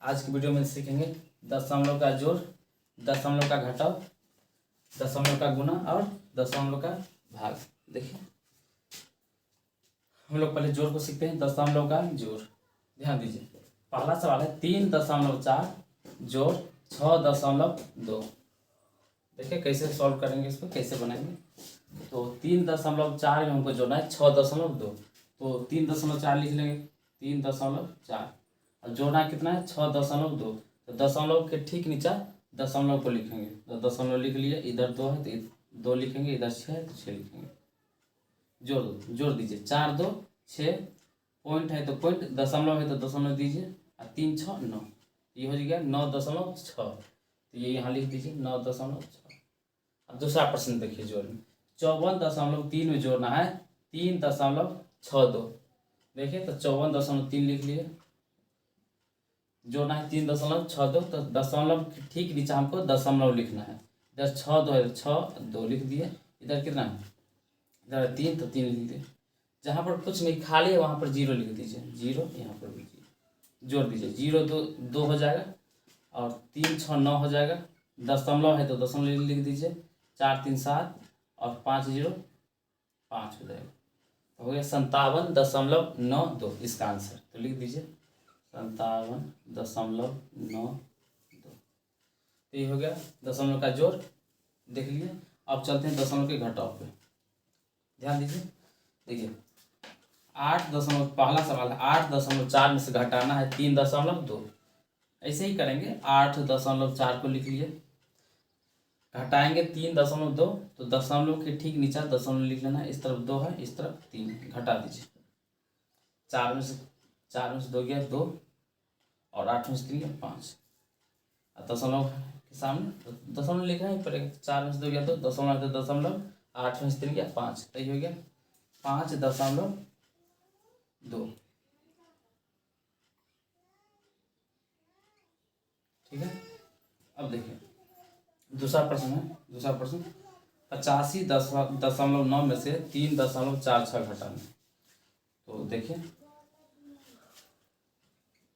आज की वीडियो में सीखेंगे दशमलव का जोड़, दशमलव का घटाव, दशमलव का गुना और दशमलव का भाग। देखिए हम लोग पहले जोड़ को सीखते हैं। दशमलव का जोड़, ध्यान दीजिए। पहला सवाल है 3.4 जोड़ 6.2। देखिए कैसे सॉल्व करेंगे, इसको कैसे बनाएंगे। तो 3.4 में हमको जोड़ना है 6.2, तो 3.4 लिख लेंगे। 3.4 और जोड़ना कितना है 6.2, तो दशमलव के ठीक नीचे दशमलव को लिखेंगे। तो दशमलव लिख लिए, इधर 2 है तो 2 लिखेंगे, इधर 6 है तो 6 लिखेंगे। जोड़ दीजिए। 4 2 6, पॉइंट है तो पॉइंट, दशमलव है तो दशमलव दीजिए, और 3 6 9, ये हो गया 9.6। तो ये यहाँ लिख दीजिए 9.6। अब दूसरा प्रश्न देखिए जोड़ में 54.3 में जोड़ना है 3.62। देखिए तो 54.3 लिख लिए, जोड़ना है 3.62, तो दशमलव ठीक नीचे हमको दशमलव लिखना है। इधर 6 2 है, 6 2 लिख दिए, इधर कितना है, इधर 3 तो 3 लिख दिए। जहाँ पर कुछ नहीं खाली है वहाँ पर 0 लिख दीजिए, 0 यहाँ पर भी 0 जोड़ दीजिए। 0 2 2 हो जाएगा और 3 6 9 हो जाएगा। दशमलव है तो दशमलव लिख दीजिए, 4 3 7 और 5 0 5 हो जाएगा। तो हो गया 57.92 इसका आंसर। तो लिख दीजिए 57.92। तो ये हो गया दशमलव का जोड़, देख लिए। अब चलते हैं दशमलव के घटाव पे, ध्यान दीजिए। देखिए 8 पहला सवाल है 8.4 में से घटाना है 3.2। ऐसे ही करेंगे, 8.4 को लिख लिए, घटाएंगे 3.2, तो दशमलव के ठीक नीचे दशमलव लिख लेना है। इस तरफ 2 है, इस तरफ 3 है, घटा दीजिए। 4 में से 2 गया 2 और 8 में से 3 गया 5। दशमलव के सामने तो दशमलव लिखना ही पड़ेगा। 4 में से 2 गया 2, दशमलव तो दशमलव, 8 में से 3 गया 5, तो ये हो गया 5.2। ठीक है। अब देखिए दूसरा प्रश्न है। दूसरा प्रश्न 85.9 में से 3.46 घटाना। तो देखिए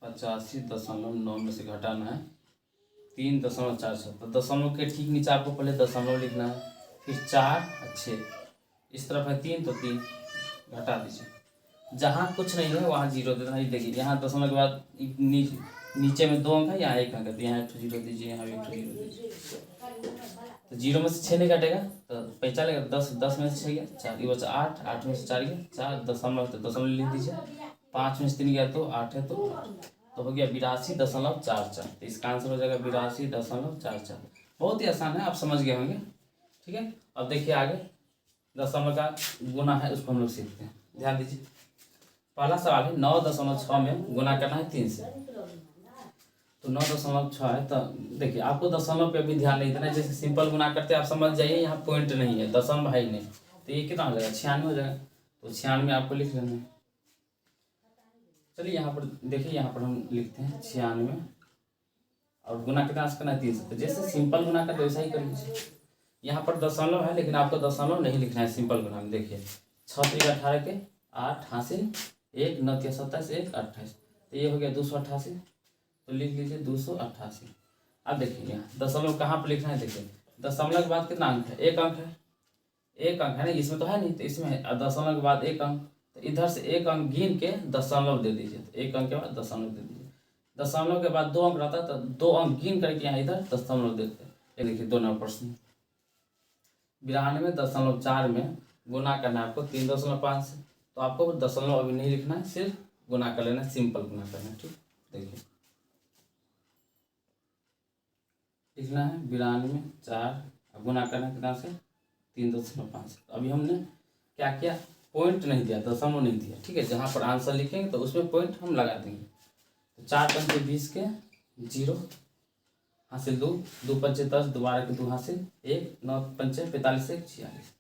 85.9 में से घटाना है 3.46, तो दशमलव के ठीक नीचे आपको पहले दशमलव लिखना है, फिर 4 और 6, इस तरफ है 3 तो 3, घटा दीजिए। जहाँ कुछ नहीं है वहाँ 0 देना है। देखिए यहाँ दशमलव के बाद नीचे में 2 अंक है, यहाँ 1 अंक है, तो यहाँ 1 0 दीजिए, यहाँ 1 0 दीजिए। तो 0 में से 6 नहीं घटेगा तो पैसा लगेगा। 10 में से 6 गया 4, ये बचा 8, 8 में से 4 गया 4, दशमलव तो दशमलव लिख दीजिए। 5 में से 3 गया तो 8 है, तो हो गया 82.44। तो इसका आंसर हो जाएगा 82.44। बहुत ही आसान है, आप समझ गए होंगे। ठीक है। अब देखिए आगे दशमलव का गुना है, उसको हम लोग सीखते हैं। ध्यान दीजिए। पहला सवाल है 9.6 में गुना करना है 3 से। तो 9.6 है, तो देखिए आपको दशमलव पे भी ध्यान नहीं देना है। जैसे सिंपल गुना करते आप समझ जाइए, यहाँ पॉइंट नहीं है, दशमलव है ही नहीं, तो ये कितना हो जाएगा 96 हो जाएगा। तो 96 आपको लिख लेना है। चलिए यहाँ पर देखिए, यहाँ पर हम लिखते हैं 96 और गुना कितना से करना है 3 से। तो जैसे सिंपल गुना करते वैसा ही कर लीजिए। यहाँ पर दशमलव है लेकिन आपको दशमलव नहीं लिखना है सिंपल गुना में। देखिए 6 3 18 के 8 हासिल 1 9 3 27 1 28, तो ये हो गया 288। तो लिख लीजिए 288। अब देखिए यहाँ दशमलव कहाँ पर लिखना है। देखिए दशमलव के बाद कितना अंक है, 1 अंक है, 1 अंक है ना, इसमें तो है नहीं, तो इसमें है दशमलव के बाद 1 अंक, तो इधर से 1 अंक गिन के दशमलव दे दीजिए। तो 1 अंक के बाद दशमलव दे दीजिए। दशमलव के बाद 2 अंक रहता है तो 2 अंक गिन करके यहाँ इधर दशमलव देते हैं। ये देखिए 2 नंबर प्रश्न 92.4 में गुना करना है आपको 3.5 से। तो आपको दशमलव अभी नहीं लिखना है, सिर्फ गुना कर लेना है, सिंपल गुना करना है। ठीक, देखिए लिखना है 92.4 गुना करना कितना से 3.5। अभी हमने क्या किया, पॉइंट नहीं दिया, दशमलव नहीं दिया। ठीक है, जहाँ पर आंसर लिखेंगे तो उसमें पॉइंट हम लगा देंगे। तो 4 पंचे 20 के 0 हासिल 2, 2 पंचे 10, 2 12 के 2 हासिल 1, 9 पंचे 45 1 46,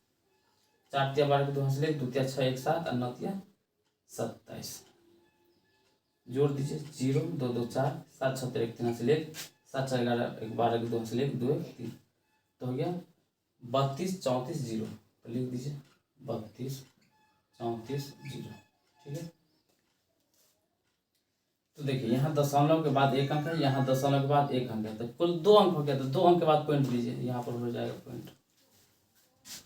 4 तिया 12 के 2 हासिल 1, 2 तिया 6 1 7 और 9 तिया 27। जोड़ दीजिए 0 2 2 4 7 6 1 3 हासिल 1, 7 4 11 1 12 के 2 हासिल 1 2 1 3, तो हो गया 32 34 0। तो लिख दीजिए 32 34 0। ठीक है। तो देखिए यहाँ दशमलव के बाद एक अंक है, यहाँ दशमलव के बाद एक अंक है, तो कुल 2 अंक हो गया। तो 2 अंक के बाद पॉइंट लीजिए, यहाँ पर हो जाएगा पॉइंट।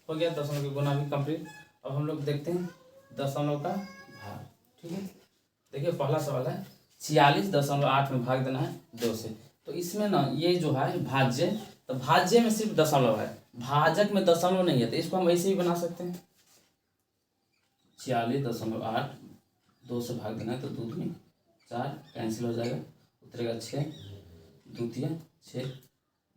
हो गया दशमलव के गुना भी कंप्लीट। अब हम लोग देखते हैं दशमलव का भाग। ठीक है, देखिए पहला सवाल है 46.8 में भाग देना है 2 से। तो इसमें ना ये जो है भाज्य, तो भाज्य में सिर्फ दशमलव है, भाजक में दशमलव नहीं है, तो इसको हम ऐसे ही बना सकते हैं 46.8 2 से भाग देना है, तो 2 दूनी 4 कैंसिल हो जाएगा, उतरेगा 6 द्वितीय 6,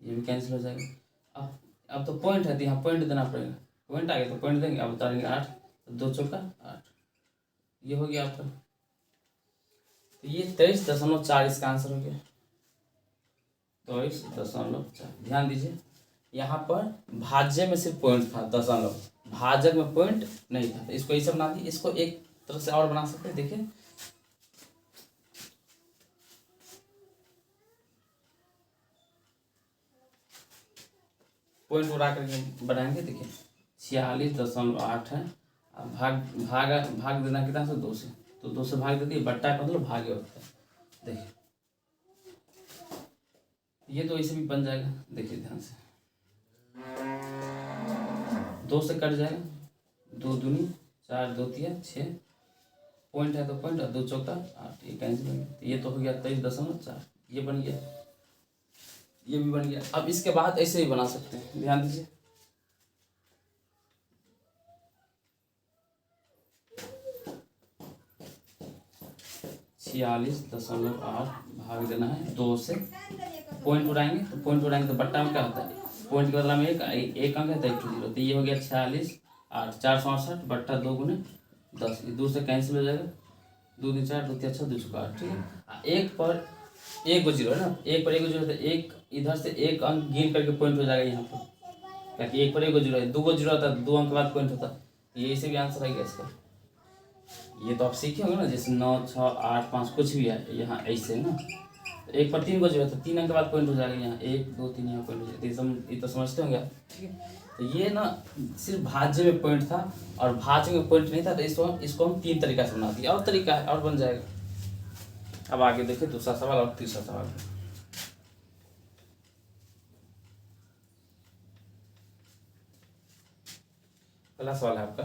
ये भी कैंसिल हो जाएगा। अब तो पॉइंट है तो यहाँ पॉइंट देना पड़ेगा, पॉइंट आ गया तो पॉइंट देंगे। अब उतारेंगे 8, तो 2 चौका 8, ये हो गया आपका। तो ये 23.4 इसका आंसर हो गया, 23.4। ध्यान दीजिए यहाँ पर भाज्य में सिर्फ पॉइंट था दशमलव, भाजक में पॉइंट नहीं था, तो इसको ऐसे बना दिए। इसको एक तरह से और बना सकते हैं, देखिए पॉइंट उड़ा करके बनाएंगे। देखिए 46.8 है, अब भाग देना कितना से 2 से, तो 2 से भाग देती है, बट्टा का मतलब भाग्य होता है। देखिए ये तो ऐसे भी बन जाएगा, देखिए ध्यान से 2 से कट जाएगा, 2 दूनी 4 2 तिया 6, पॉइंट है तो पॉइंट, और 2 चौका 8, ये कैंसिल हो गया। तो ये तो हो गया 23.4, ये बन गया, ये भी बन गया। अब इसके बाद ऐसे ही बना सकते हैं, ध्यान दीजिए 46.8 भाग देना है 2 से, पॉइंट उड़ाएंगे तो बट्टा में क्या होता है, पॉइंट के बदला में एक अंक है तो 1 0, तो ये हो गया 46 8 468 बट्टा 2 गुने 10, ये 2 से कैंसिल हो जाएगा, 2 दूनी 4 2 3 6 2 चौका 8। ठीक है, एक पर एक 0 है ना, एक पर 1 0 है, एक इधर से एक अंक गिन करके पॉइंट हो जाएगा यहाँ पर, क्योंकि एक पर 1 0 है, 2 0 होता है, 2 अंक के बाद पॉइंट होता है, ये इसे भी आंसर आएगा इसका। ये तो आप सीखे होंगे ना, जैसे 9 6 8 5 कुछ भी है, यहाँ ऐसे ना, तो एक पर 3 को 0 था, 3 अंक के बाद पॉइंट हो जाएगा, यहाँ 1 2 3 यहाँ पॉइंट हो जाएगा। ये तो समझते होंगे आप। ठीक है, तो ये ना सिर्फ भाज्य में पॉइंट था और भाज्य में पॉइंट नहीं था, तो इसको हम 3 तरीका से बना दिया, और तरीका है और बन जाएगा। अब आगे देखिए दूसरा सवाल और तीसरा सवाल। पहला सवाल है आपका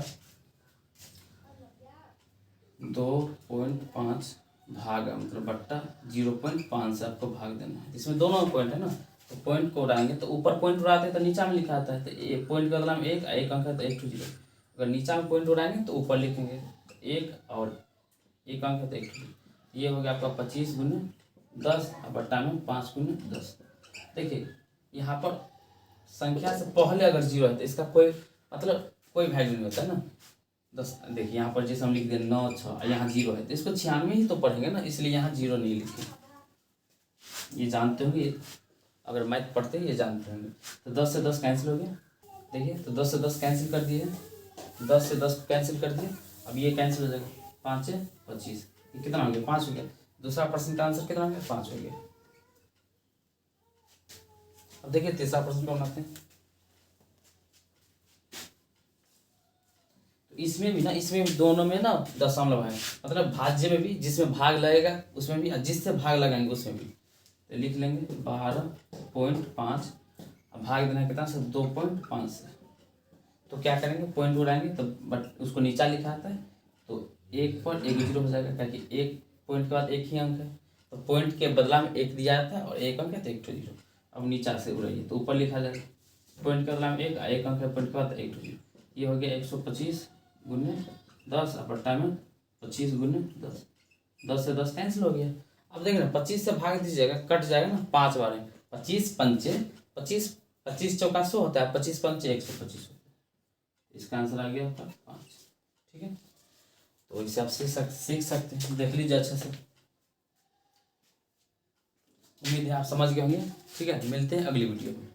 2.5 भागा मतलब बट्टा 0.5 से आपको भाग देना है। इसमें दोनों पॉइंट है ना, तो पॉइंट को उड़ाएंगे तो ऊपर पॉइंट उड़ाते हैं तो नीचा में लिखा आता है, तो ये पॉइंट के बदला में एक अंक है तो 1 2 0। अगर नीचा में पॉइंट उड़ाएंगे तो ऊपर लिखेंगे 1 और एक अंक है तो 1 2 0। ये हो गया आपका 25 गुने 10 और बट्टा में 5 गुने 10। देखिए यहाँ पर संख्या से पहले अगर 0 है तो इसका कोई मतलब कोई वैल्यू नहीं होता है ना। 10 देखिए यहाँ पर जैसे हम लिख दें 9 6, यहाँ 0 है तो इसको 96 ही तो पढ़ेंगे ना, इसलिए यहाँ 0 नहीं लिखे। ये जानते होंगे, अगर मैथ पढ़ते हैं ये जानते होंगे। तो 10 से 10 कैंसिल हो गया, देखिए तो 10 से 10 कैंसिल कर दिए, 10 से 10 कैंसिल कर दिए। अब ये कैंसिल हो जाएगा, 5 से 25, ये कितना हो गया 5 हो गया। दूसरा प्रश्न का आंसर कितना हो गया 5 हो गया। अब देखिए तीसरा प्रश्न को बनाते हैं। इसमें भी ना, इसमें भी दोनों में ना दशमलव है, मतलब भाज्य में भी जिसमें भाग लगेगा उसमें भी, जिससे भाग लगाएंगे उसमें भी। तो लिख लेंगे 12.5, भाग देना कितना से 2.5 से। तो क्या करेंगे पॉइंट उड़ाएंगे तो बट उसको नीचा लिखा आता है, तो 1 पर 1 0 हो जाएगा, क्योंकि एक पॉइंट के बाद एक ही अंक है, तो पॉइंट के बदला में 1 दिया जाता है और एक अंक है तो 1 2 0। अब नीचा से उड़ाइए तो ऊपर लिखा जाएगा, पॉइंट के बदला में एक अंक है, पॉइंट के बाद 1 2 0। ये हो गया 125 गुने 10 और बट्टा में 25 गुने 10, 10 से 10 कैंसिल हो गया। अब देखिए ना 25 से भाग दीजिएगा कट जाएगा ना 5 बार में, 25 पंचे 25, 25 चौका 100 होता है, 25 पंचे 125 होता है। इसका आंसर आ गया आपका 5। ठीक है, तो इसे आप सीख सकते हैं, देख लीजिए अच्छे से। उम्मीद है आप समझ गए होंगे। ठीक है, मिलते हैं अगली वीडियो में।